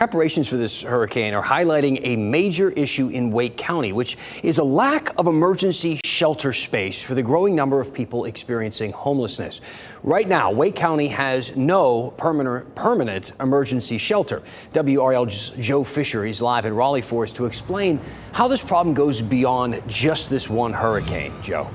Preparations for this hurricane are highlighting a major issue in Wake County, which is a lack of emergency shelter space for the growing number of people experiencing homelessness. Right now, Wake County has no permanent emergency shelter. WRL's Joe Fisher is live in Raleigh for us to explain how this problem goes beyond just this one hurricane. Joe.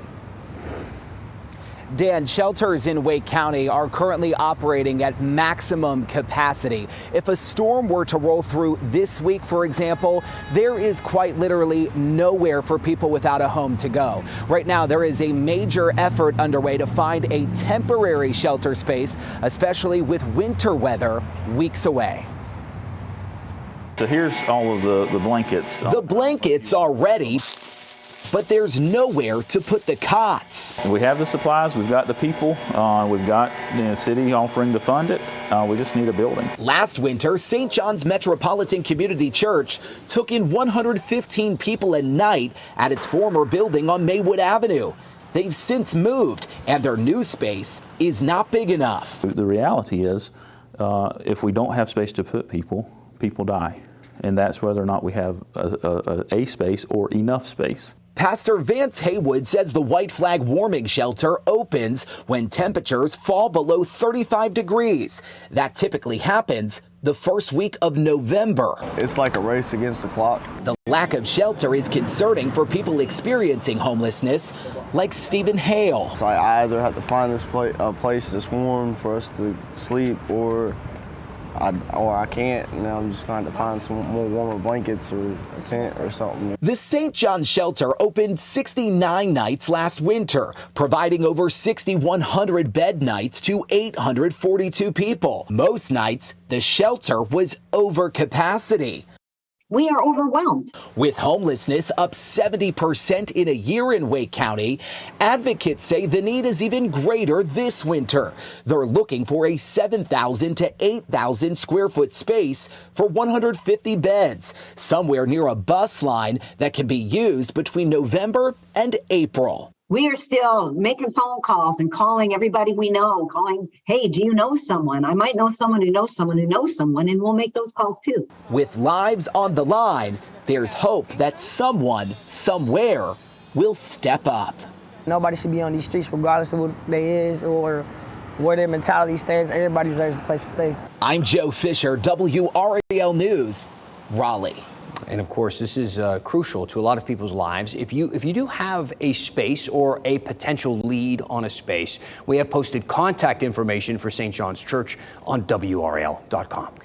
Dan, shelters in Wake County are currently operating at maximum capacity. If a storm were to roll through this week, for example, there is quite literally nowhere for people without a home to go. Right now, there is a major effort underway to find a temporary shelter space, especially with winter weather weeks away. So here's all of the blankets. The blankets are ready, but there's nowhere to put the cots. We have the supplies, we've got the people, we've got the city offering to fund it. We just need a building. Last winter, St. John's Metropolitan Community Church took in 115 people a night at its former building on Maywood Avenue. They've since moved, and their new space is not big enough. The reality is, if we don't have space to put people, people die. And that's whether or not we have a space or enough space. Pastor Vance Haywood says the White Flag warming shelter opens when temperatures fall below 35 degrees. That typically happens the first week of November. It's like a race against the clock. The lack of shelter is concerning for people experiencing homelessness, like Stephen Hale. So I either have to find this place that's warm for us to sleep, or I can't, and I'm just going to find some more warmer blankets or a tent or something. The St. John's shelter opened 69 nights last winter, providing over 6,100 bed nights to 842 people. Most nights, the shelter was over capacity. We are overwhelmed. With homelessness up 70% in a year in Wake County, advocates say the need is even greater this winter. They're looking for a 7,000 to 8,000 square foot space for 150 beds, somewhere near a bus line that can be used between November and April. We are still making phone calls and calling everybody we know, hey, do you know someone? I might know someone who knows someone who knows someone, and we'll make those calls too. With lives on the line, there's hope that someone, somewhere, will step up. Nobody should be on these streets regardless of what they is or where their mentality stands. Everybody deserves a place to stay. I'm Joe Fisher, WRAL News, Raleigh. And of course, this is crucial to a lot of people's lives. If you do have a space or a potential lead on a space, we have posted contact information for St. John's Church on WRAL.com.